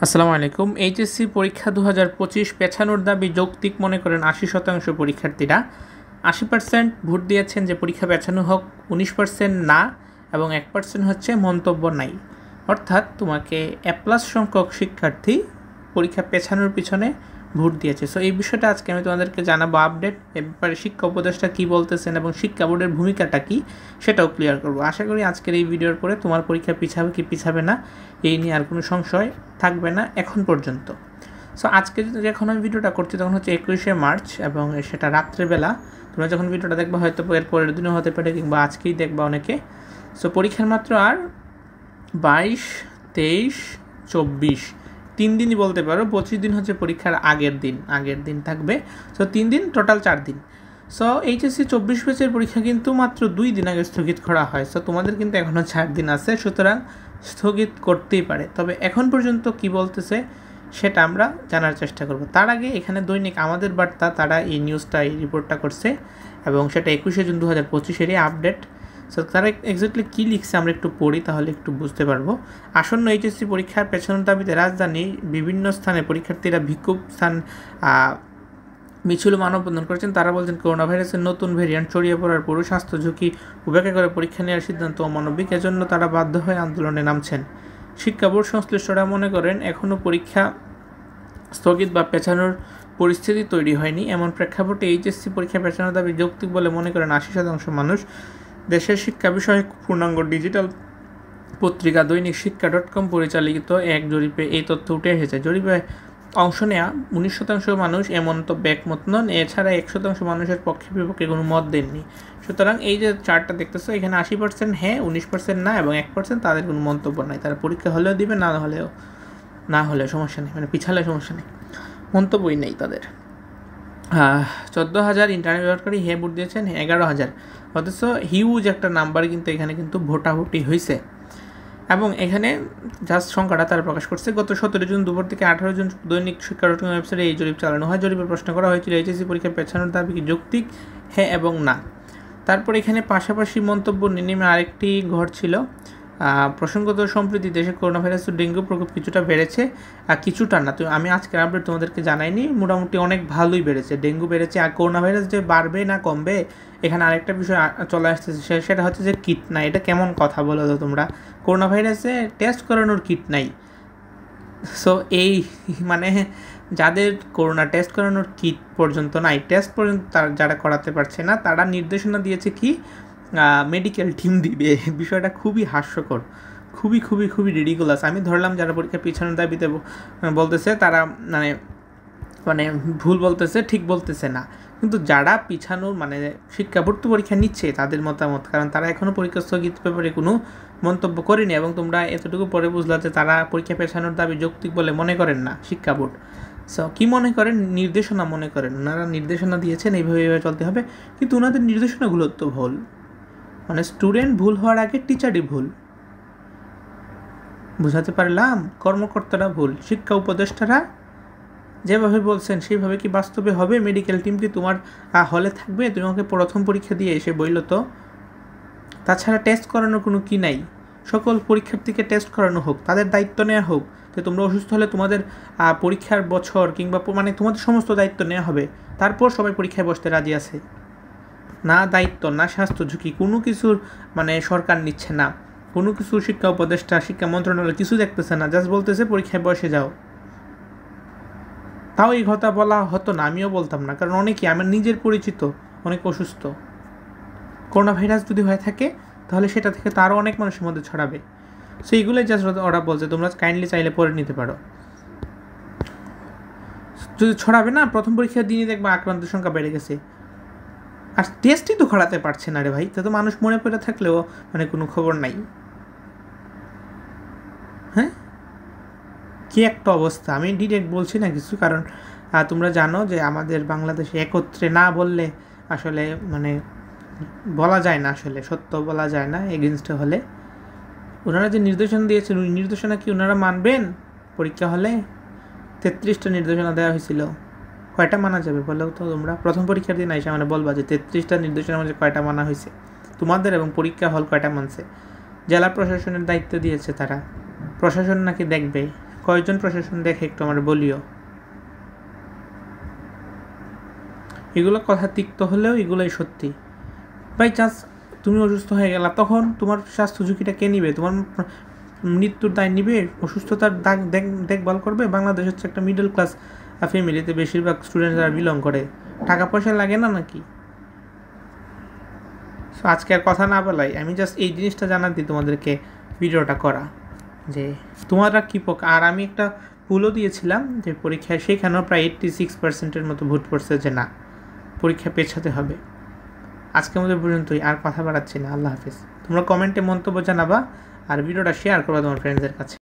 আসসালামু আলাইকুম। এইচএসসি পরীক্ষা 2025 পেছানোর দাবি যৌক্তিক মনে করেন 80% পরীক্ষার্থীরা। 80% ভোট দিয়েছেন যে পরীক্ষা পেছানো হোক, 19% না এবং 1% হচ্ছে মন্তব্য নাই। অর্থাৎ তোমাকে A+ সংখ্যক শিক্ষার্থী পরীক্ষা পেছানোর পিছনে ভোট দিয়েছে। সো এই বিষয়টা আজকে আমি তোমাদেরকে জানাবো আপডেট। এ ব্যাপারে শিক্ষা উপদেষ্টা কী বলতেছেন এবং শিক্ষা বোর্ডের ভূমিকাটা কী সেটাও ক্লিয়ার করব। আশা করি আজকের এই ভিডিওর পরে তোমার পরীক্ষা পিছাবে কি পিছাবে না এই নিয়ে আর কোনো সংশয় থাকবে না এখন পর্যন্ত। সো আজকে যখন আমি ভিডিওটা করছি তখন হচ্ছে 21শে মার্চ এবং সেটা রাত্রেবেলা। তোমরা যখন ভিডিওটা দেখবা হয়তো এর পরের দিনও হতে পারে কিংবা আজকেই দেখবা অনেকে। সো পরীক্ষার মাত্র আর 22, 23, 24 3 দিনই বলতে পারো। 25 দিন হচ্ছে পরীক্ষার আগের দিন থাকবে। সো 3 দিন, টোটাল 4 দিন। সো এইচএসসি 24 ব্যাচের পরীক্ষা কিন্তু মাত্র 2 দিন আগে স্থগিত করা হয়। সো তোমাদের কিন্তু এখনও 4 দিন আছে, সুতরাং স্থগিত করতেই পারে। তবে এখন পর্যন্ত কি বলতেছে সেটা আমরা জানার চেষ্টা করব। তার আগে এখানে দৈনিক আমাদের বার্তা তারা এই নিউজটা, এই রিপোর্টটা করছে এবং সেটা 21শে জুন 2025-এরই আপডেট। সো তারা এক্স্যাক্টলি কী লিখছে আমরা একটু পড়ি, তাহলে একটু বুঝতে পারবো। আসন্ন এইচএসসি পরীক্ষার পেছনের দাবিতে রাজধানী বিভিন্ন স্থানে পরীক্ষার্থীরা বিক্ষোভ স্থান মিছিল মানববন্ধন করেছেন। তারা বলছেন করোনা ভাইরাসের নতুন ভেরিয়েন্ট ছড়িয়ে পড়ার পুরো স্বাস্থ্য ঝুঁকি উপেক্ষা করে পরীক্ষা নেওয়ার সিদ্ধান্ত অমানবিক, এজন্য তারা বাধ্য হয়ে আন্দোলনে নামছেন। শিক্ষা বোর্ড সংশ্লিষ্টরা মনে করেন এখনও পরীক্ষা স্থগিত বা পেছানোর পরিস্থিতি তৈরি হয়নি। এমন প্রেক্ষাপটে এইচএসসি পরীক্ষা পেছানোর দাবি যৌক্তিক বলে মনে করেন 80% মানুষ। দেশের শিক্ষা বিষয়ক পূর্ণাঙ্গ ডিজিটাল পত্রিকা দৈনিক শিক্ষা.com পরিচালিত এক জরিপে এই তথ্য উঠে এসেছে। জরিপে অংশ নেওয়া 19% মানুষ এ মন্তব্যে একমত নন। এছাড়া 1% মানুষের পক্ষে বিপক্ষে কোনো মত দেননি। সুতরাং এই যে চার্টটা দেখতেছো, এখানে 80% হ্যাঁ, 19% না এবং 1% তাদের কোনো মন্তব্য নাই। তারা পরীক্ষা হলেও দিবে, না হলেও সমস্যা নেই, মানে পিছালে সমস্যা নেই, মন্তব্যই নেই তাদের। 14,000 ইন্টারনেট ব্যবহারকারী হ্যাঁ ভোট দিয়েছেন, 11,000। অথচ হিউজ একটা নাম্বার কিন্তু এখানে কিন্তু ভোটাভুটি হয়েছে এবং এখানে জাস্ট সংখ্যাটা তারা প্রকাশ করছে। গত 17 জুন দুপুর থেকে 18 জুন দৈনিক শিক্ষা.com ওয়েবসাইটে এই জরিপ চালানো হয়। জরিপে প্রশ্ন করা হয়েছিল এইচএসসি পরীক্ষা পেছানোর দাবি কি যৌক্তিক, হ্যাঁ এবং না। তারপর এখানে পাশাপাশি মন্তব্য নেমে আরেকটি ঘর ছিল। প্রসঙ্গত সম্প্রতি দেশে করোনা ভাইরাস ও ডেঙ্গু প্রকোপ কিছুটা বেড়েছে, কিছুটা না, তো আমি আজকের আপডেট তোমাদেরকে জানাইনি, মোটামুটি অনেক ভালোই বেড়েছে, ডেঙ্গু বেড়েছে। আর করোনা ভাইরাস যে বাড়বে না কমবে, এখানে আরেকটা বিষয় চলে আসতেছে, সেটা হচ্ছে যে কিট নাই। এটা কেমন কথা বলো তো তোমরা? করোনা ভাইরাসে টেস্ট করানোর কিট নাই। সো এই মানে যাদের করোনা টেস্ট করানোর কিট পর্যন্ত নাই, টেস্ট পর্যন্ত যারা করাতে পারছে না, তারা নির্দেশনা দিয়েছে কি মেডিকেল টিম দিবে। বিষয়টা খুবই হাস্যকর, খুবই রিডিকুলাস। আমি ধরলাম যারা পরীক্ষা পিছনের দাবিতে বলতেছে তারা মানে ভুল বলতেছে, ঠিক বলতেছে না, কিন্তু যারা পিছানোর শিক্ষা ভর্তি পরীক্ষা নিচ্ছে তাদের মতামত, কারণ তারা এখনও পরীক্ষা স্থগিত ব্যাপারে কোনো মন্তব্য করেনি এবং তোমরা এতটুকু পরে বুঝলা যে তারা পরীক্ষা পেছানোর দাবি যৌক্তিক বলে মনে করেন না শিক্ষা বোর্ড। সো কী মনে করেন? নির্দেশনা মনে করেন। ওনারা নির্দেশনা দিয়েছেন এইভাবে চলতে হবে, কিন্তু ওনাদের নির্দেশনাগুলো তো ভুল। স্টুডেন্ট ভুল হওয়ার আগে টিচারই ভুল। বুঝাতে পারলাম? কর্মকর্তারা ভুল, শিক্ষা উপদেষ্টারা যেভাবে বলছেন সেইভাবে কি বাস্তবে হবে? মেডিকেল টিম কি তোমার হলে থাকবে? তুমি আমাকে প্রথম পরীক্ষা দিয়ে এসে বইল তো। তাছাড়া টেস্ট করানোর কোনো কি নাই? সকল পরীক্ষার্থীকে টেস্ট করানো হোক, তাদের দায়িত্ব নেওয়া হোক যে তোমরা অসুস্থ হলে তোমাদের পরীক্ষার বছর কিংবা তোমাদের সমস্ত দায়িত্ব নেওয়া হবে। তারপর সবাই পরীক্ষায় বসতে রাজি আছে। না দায়িত্ব, না স্বাস্থ্য ঝুঁকি, কোনো কিছুর সরকার নিচ্ছে না, কোনো কিছু শিক্ষা উপদেষ্টা, শিক্ষা মন্ত্রণালয় কিছু দেখতেছে না, জাস্ট বলতেছে পরীক্ষায় বসে যাও। তাও এই কথা বলা হতো না, আমিও বলতাম না, কারণ অনেকেই আমার নিজের পরিচিত অনেক অসুস্থ। করোনা ভাইরাস যদি হয়ে থাকে তাহলে সেটা থেকে তারও অনেক মানুষের মধ্যে ছড়াবে। সো এইগুলোই জাস্ট ওরা বলছে তোমরা কাইন্ডলি চাইলে পড়ে নিতে পারো। যদি ছড়াবে না, প্রথম পরীক্ষার দিনই দেখবে আক্রান্তের সংখ্যা বেড়ে গেছে। আর টেস্টই তো করাতে পারছে না রে ভাই, তো মানুষ মনে পড়ে থাকলেও কোনো খবর নাই। হ্যাঁ, কী একটা অবস্থা! আমি ডিরেক্ট বলছি না কিছু, কারণ তোমরা জানো যে আমাদের বাংলাদেশে একত্রে না বললে আসলে বলা যায় না, আসলে সত্য বলা যায় না এগেনস্টে হলে। ওনারা যে নির্দেশনা দিয়েছেন, ওই নির্দেশনা কি ওনারা মানবেন? পরীক্ষা হলে 33টা নির্দেশনা দেওয়া হয়েছিল, কয়টা মানা যাবে বলো তো তোমরা? প্রথম পরীক্ষার দিন এসে বলবা যে 33টা নির্দেশনার মধ্যে কয়টা মানা হয়েছে তোমাদের, এবং পরীক্ষা হল কয়টা মানছে? জেলা প্রশাসনের দায়িত্ব দিয়েছে তারা, প্রশাসন নাকি দেখবে কয়জন প্রশাসন দেখে একটু আমার বলিও। এগুলো কথা তিক্ত হলেও এগুলোই সত্যি। বাই চান্স তুমি অসুস্থ হয়ে গেলা, তখন তোমার স্বাস্থ্য ঝুঁকিটা কে নিবে? তোমার মৃত্যুর দায় নিবে? অসুস্থতার দেখভাল করবে? বাংলাদেশ হচ্ছে একটা মিডল ক্লাস ফ্যামিলিতে বেশিরভাগ স্টুডেন্ট যারা বিলং করে, টাকা পয়সা লাগে না নাকি? সো আজকে আর কথা না বলাই, আমি জাস্ট এই জিনিসটা জানাতে তোমাদেরকে ভিডিওটা করা, যে তোমরা কী আর আমি একটা ভুলও দিয়েছিলাম যে পরীক্ষায়, সেখানেও প্রায় 86% মতো ভোট পড়ছে যে না, পরীক্ষা পেছাতে হবে। আজকের মধ্যে পর্যন্তই, আর কথা বাড়াচ্ছি না। আল্লাহ হাফিজ। তোমরা কমেন্টে মন্তব্য জানাবা আর ভিডিওটা শেয়ার করবা তোমার ফ্রেন্ডসদের কাছে।